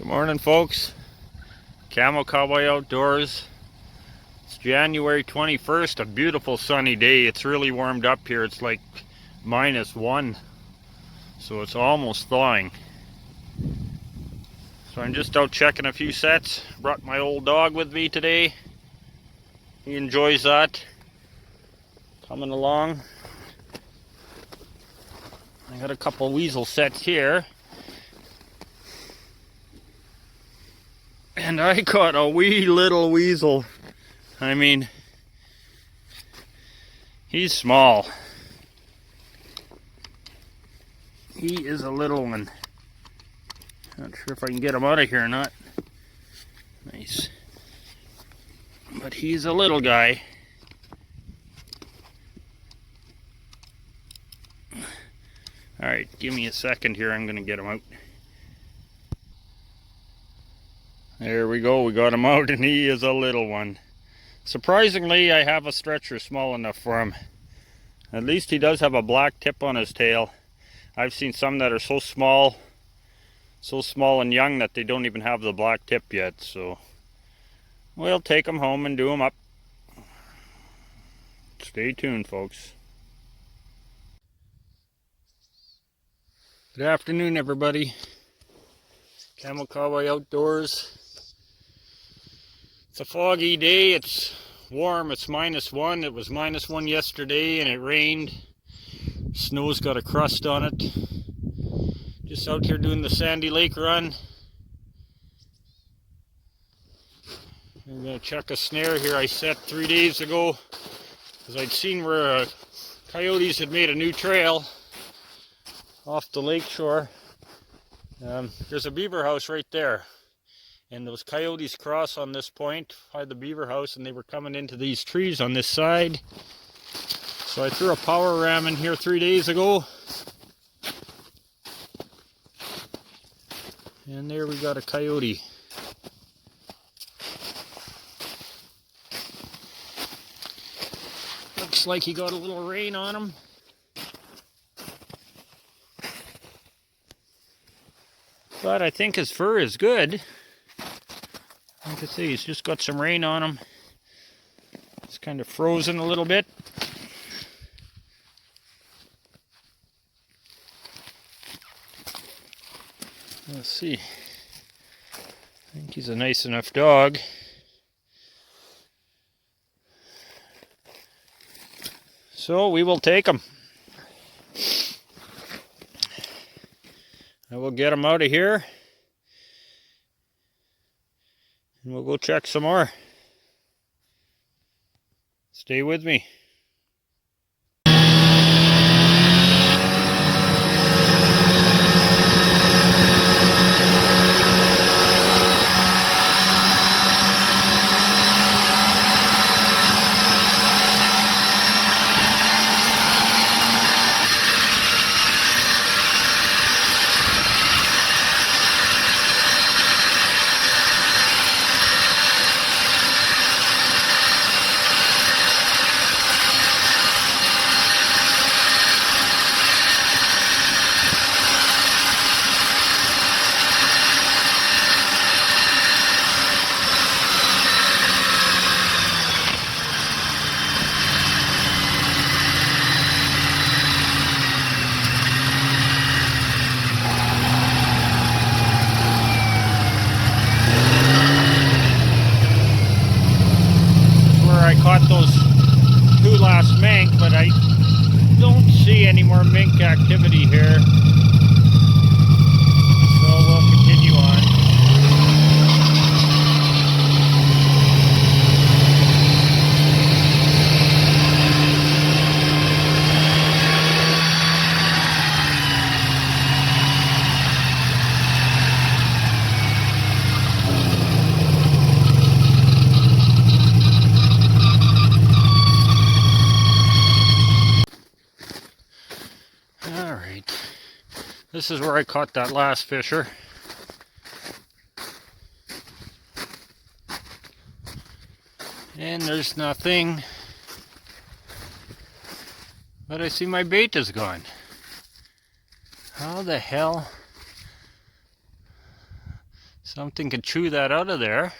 Good morning, folks. CAMO Cowboy Outdoors. It's January 21st, a beautiful sunny day. It's really warmed up here. It's like -1, so it's almost thawing. So I'm just out checking a few sets. Brought my old dog with me today. He enjoys that. Coming along. I got a couple weasel sets here. And I caught a wee little weasel. I mean, he's small. He is a little one. Not sure if I can get him out of here or not. Nice. But he's a little guy. Alright, give me a second here. I'm going to get him out. There we go, we got him out, and he is a little one. Surprisingly, I have a stretcher small enough for him. At least he does have a black tip on his tail. I've seen some that are so small and young that they don't even have the black tip yet. So we'll take him home and do him up. Stay tuned, folks. Good afternoon, everybody. CAMO Cowboy Outdoors. It's a foggy day, it's warm, it's -1. It was -1 yesterday and it rained. Snow's got a crust on it. Just out here doing the Sandy Lake run. I'm going to check a snare here I set 3 days ago because I'd seen where coyotes had made a new trail off the lake shore. There's a beaver house right there. And those coyotes cross on this point by the beaver house, and they were coming into these trees on this side. So I threw a power ram in here 3 days ago. And there we got a coyote. Looks like he got a little rain on him. But I think his fur is good. You can see he's just got some rain on him. It's kind of frozen a little bit. Let's see. I think he's a nice enough dog. So we will take him. I will get him out of here. And we'll go check some more. Stay with me. I caught those 2 last mink, but I don't see any more mink activity here. So we'll continue on. This is where I caught that last fisher. And there's nothing. But I see my bait is gone. How the hell Something could chew that out of there.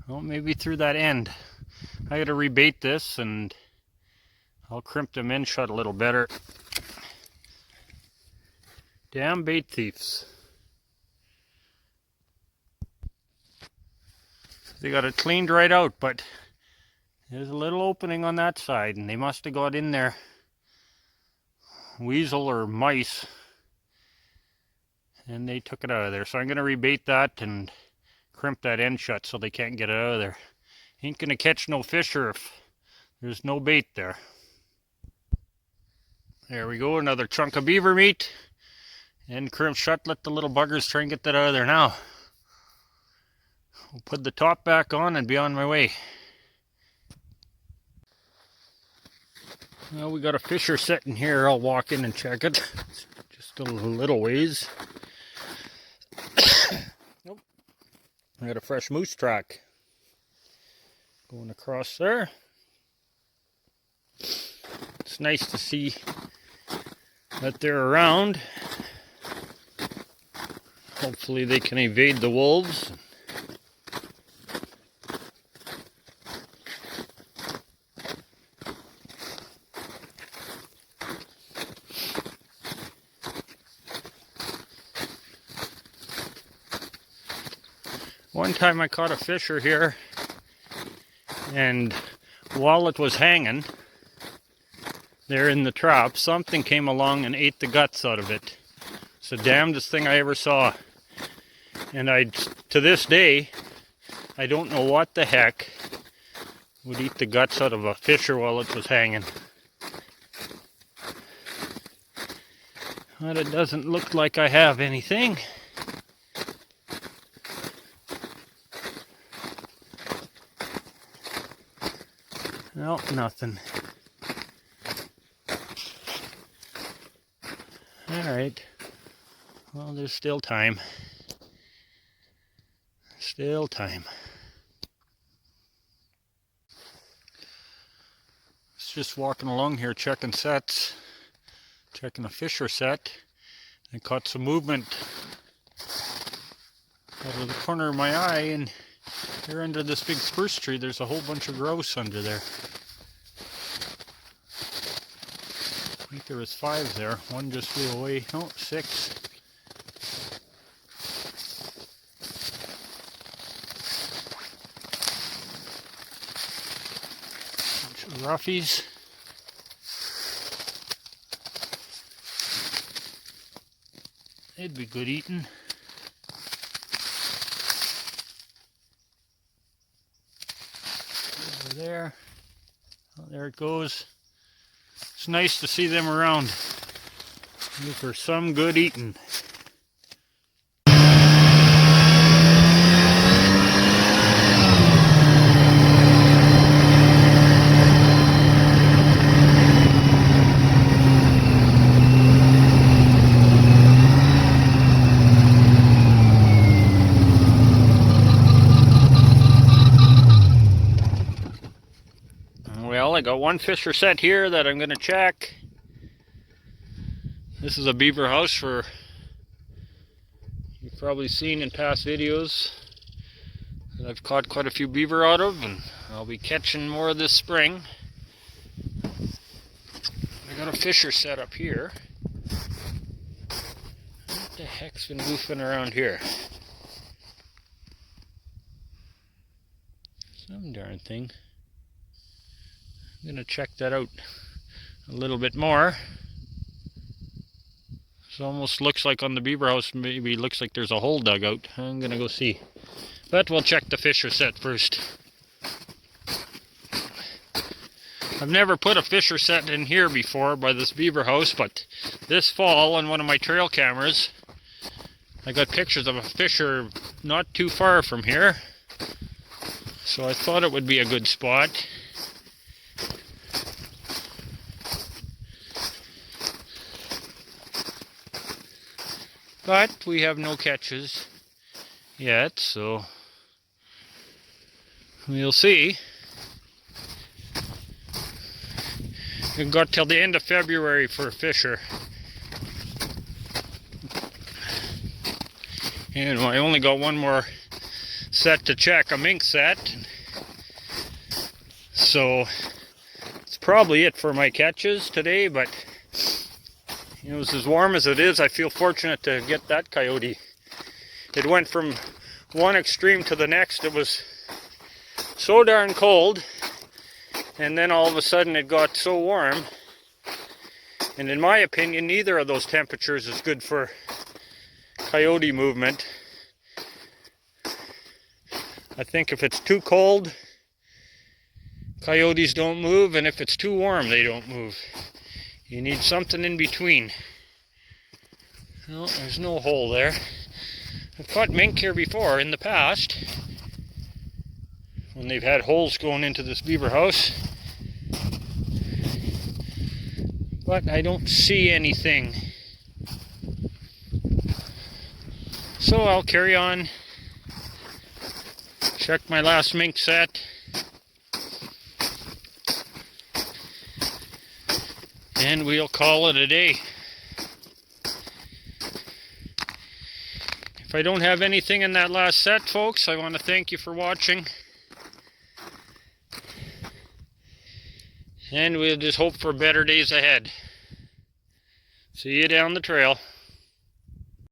Well, maybe through that end. I gotta rebait this and I'll crimp them in shut a little better. Damn bait thieves. They got it cleaned right out, but there's a little opening on that side and they must have got in there. Weasel or mice. And they took it out of there. So I'm gonna rebait that and crimp that end shut so they can't get it out of there. Ain't gonna catch no fish if there's no bait there. There we go, another chunk of beaver meat. And crimp shut, let the little buggers try and get that out of there now. I'll put the top back on and be on my way. Well, we got a fisher sitting here. I'll walk in and check it. Just a little ways. Nope. I got a fresh moose track going across there. It's nice to see that they're around. Hopefully they can evade the wolves. One time I caught a fisher here, and while it was hanging there in the trap, something came along and ate the guts out of it. It's the damnedest thing I ever saw. And to this day, I don't know what the heck would eat the guts out of a fisher while it was hanging. But it doesn't look like I have anything. No, nothing. Alright. Well, there's still time. Still time. Just walking along here checking sets. Checking a fisher set. I caught some movement out of the corner of my eye, and here under this big spruce tree there's a whole bunch of grouse under there. I think there was 5 there. One just flew away. Oh, 6. Bunch of roughies. They'd be good eating. Over there. Oh, there it goes. It's nice to see them around. Due for some good eating. Well, I got one fisher set here that I'm going to check. This is a beaver house for you've probably seen in past videos that I've caught quite a few beaver out of, and I'll be catching more this spring. I got a fisher set up here. What the heck's been goofing around here? Some darn thing. I'm going to check that out a little bit more. It almost looks like on the beaver house, maybe looks like there's a hole dug out. I'm going to go see. But we'll check the fisher set first. I've never put a fisher set in here before by this beaver house, but this fall on one of my trail cameras, I got pictures of a fisher not too far from here. So I thought it would be a good spot. But we have no catches yet, so we'll see. We've got till the end of February for a fisher. And I only got one more set to check, a mink set. So it's probably it for my catches today, but you know, it's as warm as it is, I feel fortunate to get that coyote. It went from one extreme to the next. It was so darn cold, and then all of a sudden it got so warm. And in my opinion, neither of those temperatures is good for coyote movement. I think if it's too cold, coyotes don't move, and if it's too warm, they don't move. You need something in between. Well, there's no hole there. I've caught mink here before in the past, when they've had holes going into this beaver house. But I don't see anything. So I'll carry on. Check my last mink set. And we'll call it a day. If I don't have anything in that last set, folks, I want to thank you for watching. And we'll just hope for better days ahead. See you down the trail.